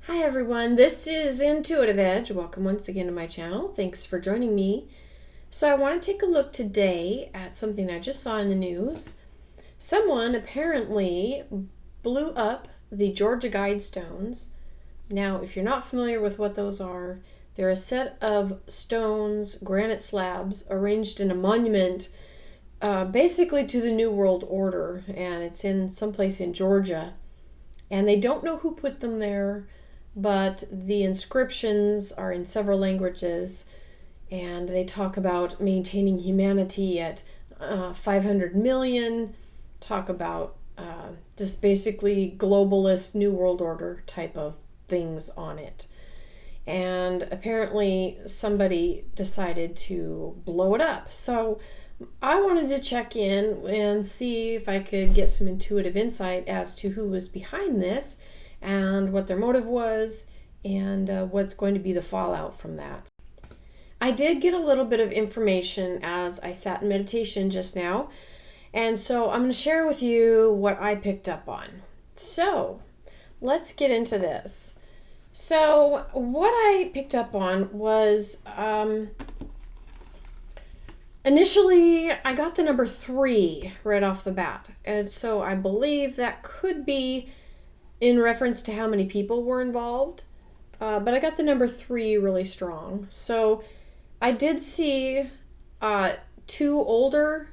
Hi everyone, this is IntuitiveEdge. Welcome once again to my channel. Thanks for joining me. So I want to take a look today at something I just saw in the news. Someone apparently blew up the Georgia Guidestones. Now, if you're not familiar with what those are, they're a set of stones, granite slabs, arranged in a monument basically to the New World Order, and it's in someplace in Georgia. And they don't know who put them there, but the inscriptions are in several languages, and they talk about maintaining humanity at 500 million, talk about just basically globalist New World Order type of things on it. And apparently somebody decided to blow it up. So I wanted to check in and see if I could get some intuitive insight as to who was behind this and what their motive was and what's going to be the fallout from that. I did get a little bit of information as I sat in meditation just now, and so I'm going to share with you what I picked up on. So let's get into this. So what I picked up on was initially, I got the number 3 right off the bat. And so I believe that could be in reference to how many people were involved. But I got the number 3 really strong. So I did see 2 older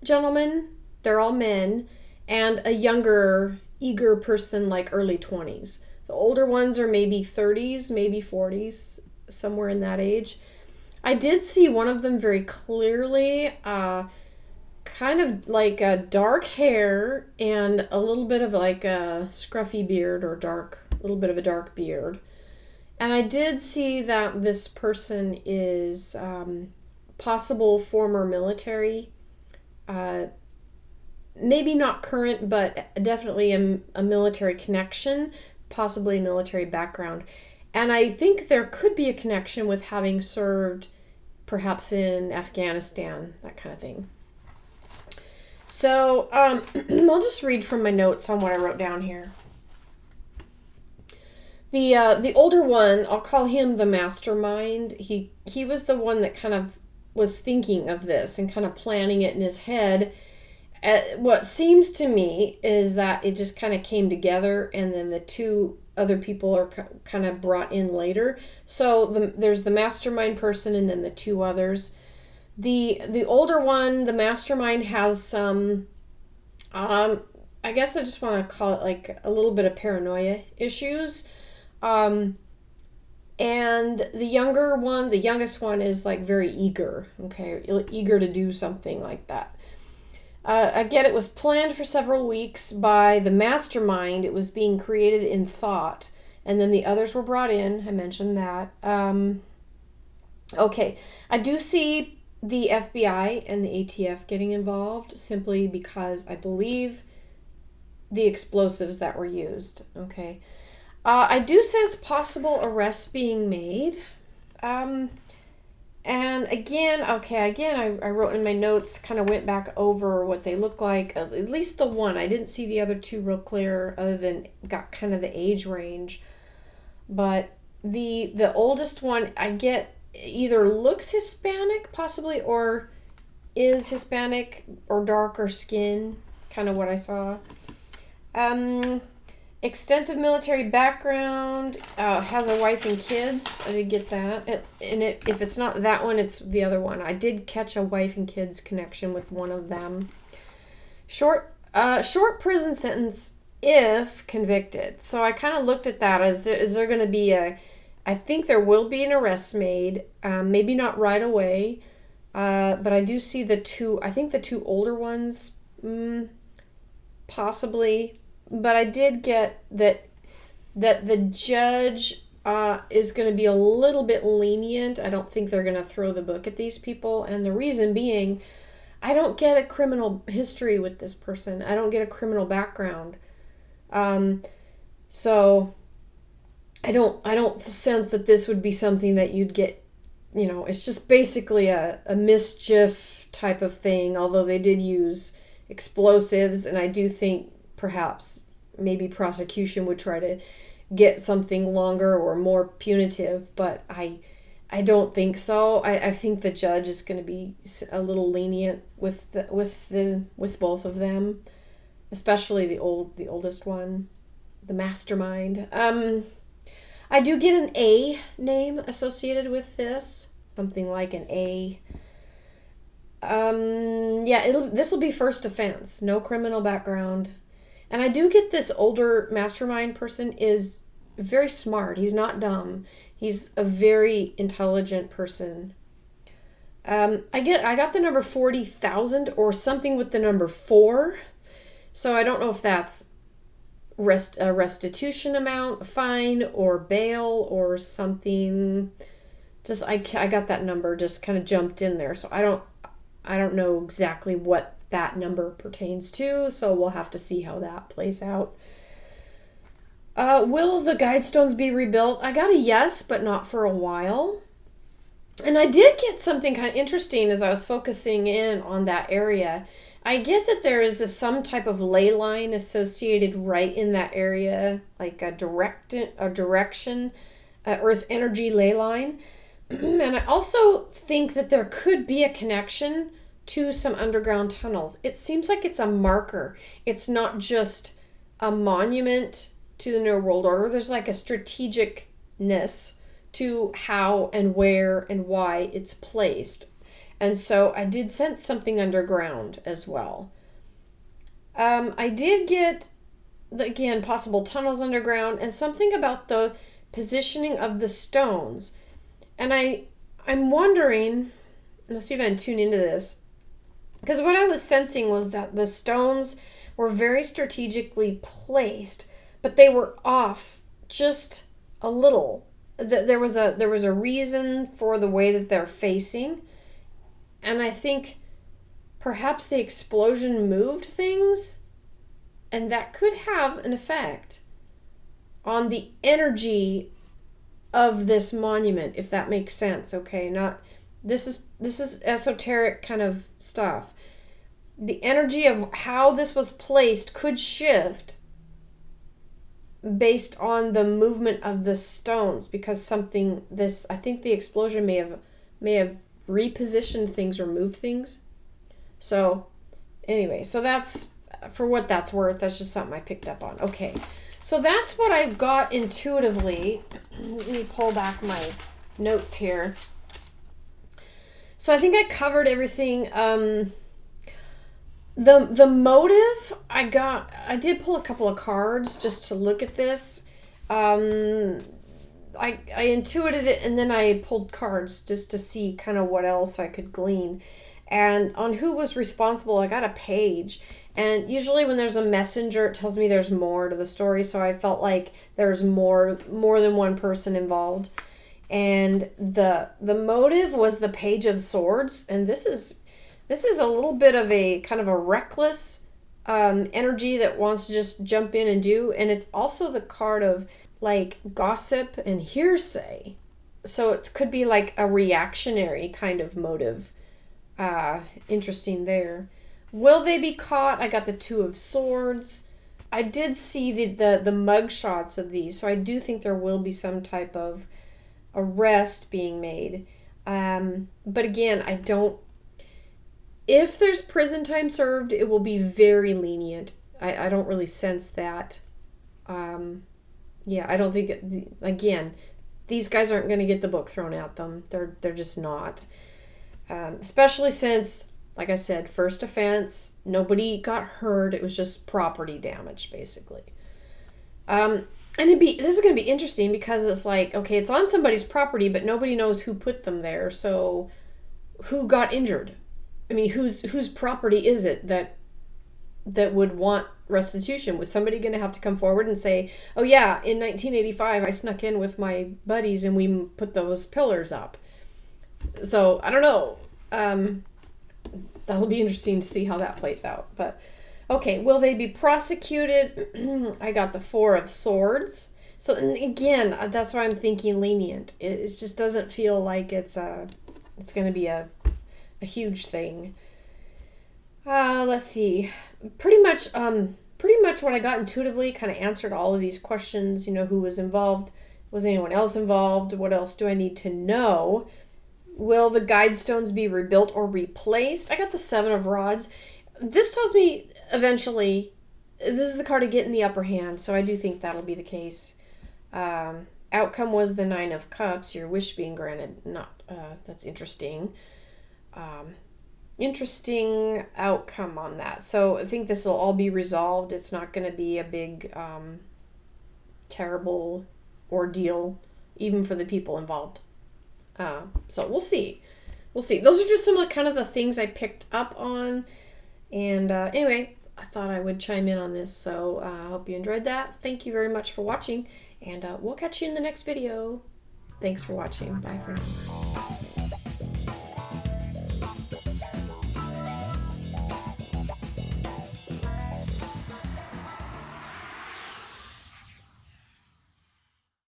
gentlemen, they're all men, and a younger, eager person like early 20s. The older ones are maybe 30s, maybe 40s, somewhere in that age. I did see one of them very clearly, kind of like a dark hair and a little bit of like a scruffy beard or little bit of a dark beard. And I did see that this person is possible former military, maybe not current, but definitely a military connection, possibly a military background. And I think there could be a connection with having served perhaps in Afghanistan, that kind of thing. So I'll just read from my notes on what I wrote down here. The older one, I'll call him the mastermind. He was the one that kind of was thinking of this and kind of planning it in his head. What seems to me is that it just kind of came together, and then the 2 other people are kind of brought in later. So there's the mastermind person and then the 2 others. The older one, the mastermind, has some, I guess I just want to call it like a little bit of paranoia issues. And the younger one, the youngest one, is like very eager, okay, eager to do something like that. Again, it was planned for several weeks by the mastermind. It was being created in thought, and then the others were brought in. I mentioned that. Okay, I do see the FBI and the ATF getting involved simply because I believe the explosives that were used. Okay, I do sense possible arrests being made. And again, I wrote in my notes, kind of went back over what they look like, at least the one. I didn't see the other 2 real clear, other than got kind of the age range. But the oldest one, I get either looks Hispanic, possibly, or is Hispanic or darker skin, kind of what I saw. Extensive military background, has a wife and kids. I did get that. If it's not that one, it's the other one. I did catch a wife and kids connection with one of them. Short prison sentence if convicted. So I kind of looked at that as, is there going to be I think there will be an arrest made, maybe not right away, but I do see the 2 older ones, possibly. But I did get that the judge is going to be a little bit lenient. I don't think they're going to throw the book at these people. And the reason being, I don't get a criminal history with this person. I don't get a criminal background. So I don't sense that this would be something that you'd get, it's just basically a mischief type of thing, although they did use explosives, and I do think perhaps maybe prosecution would try to get something longer or more punitive, but I don't think so. I think the judge is going to be a little lenient with both of them, especially the oldest one, the mastermind. I do get an A name associated with this, something like an A. Yeah, this will be first offense, no criminal background. And I do get this older mastermind person is very smart. He's not dumb. He's a very intelligent person. I got the number 40,000 or something with the number 4. So I don't know if that's a restitution amount, a fine, or bail, or something. Just I got that number, just kind of jumped in there. So I don't know exactly what that number pertains to, so we'll have to see how that plays out. Will the Guidestones be rebuilt? I got a yes, but not for a while. And I did get something kind of interesting as I was focusing in on that area. I get that there is some type of ley line associated right in that area, like a direction, earth energy ley line. And I also think that there could be a connection to some underground tunnels. It seems like it's a marker. It's not just a monument to the New World Order. There's like a strategicness to how and where and why it's placed. And so I did sense something underground as well. I did get, again, possible tunnels underground and something about the positioning of the stones. And I'm wondering, let's see if I can tune into this, because what I was sensing was that the stones were very strategically placed, but they were off just a little. There was a reason for the way that they're facing, and I think perhaps the explosion moved things, and that could have an effect on the energy of this monument, if that makes sense. Okay, this is esoteric kind of stuff. The energy of how this was placed could shift based on the movement of the stones, because I think the explosion may have repositioned things or moved things. So anyway, so that's, for what that's worth, that's just something I picked up on. Okay, so that's what I've got intuitively. Let me pull back my notes here. So I think I covered everything. The motive, I did pull a couple of cards just to look at this. I intuited it, and then I pulled cards just to see kind of what else I could glean. And on who was responsible, I got a page. And usually when there's a messenger, it tells me there's more to the story. So I felt like there's more than one person involved. And the motive was the Page of Swords. And this is a little bit of a kind of a reckless energy that wants to just jump in and do. And it's also the card of like gossip and hearsay. So it could be like a reactionary kind of motive. Interesting there. Will they be caught? I got the Two of Swords. I did see the mug shots of these, so I do think there will be some type of arrest being made. But again, if there's prison time served, it will be very lenient. I don't really sense that. Yeah, I don't think, again, these guys aren't going to get the book thrown at them. They're just not. Especially since, like I said, first offense, nobody got hurt. It was just property damage, basically. And this is going to be interesting because it's like, okay, it's on somebody's property, but nobody knows who put them there. So who got injured? I mean, whose property is it that would want restitution? Was somebody going to have to come forward and say, oh yeah, in 1985, I snuck in with my buddies and we put those pillars up? So I don't know. That'll be interesting to see how that plays out. But okay, will they be prosecuted? I got the Four of Swords. So again, that's why I'm thinking lenient. It just doesn't feel like it's going to be a huge thing. Let's see. Pretty much pretty much what I got intuitively kind of answered all of these questions. You know, who was involved? Was anyone else involved? What else do I need to know? Will the Guidestones be rebuilt or replaced? I got the Seven of Rods. This tells me eventually this is the card of getting the upper hand, so I do think that'll be the case. Outcome was the Nine of Cups, your wish being granted. Not that's interesting. Interesting outcome on that. So I think this will all be resolved. It's not going to be a big, terrible ordeal, even for the people involved. So we'll see. We'll see. Those are just some of the kind of the things I picked up on. And anyway, I thought I would chime in on this. So I hope you enjoyed that. Thank you very much for watching. And we'll catch you in the next video. Thanks for watching. Bye for now.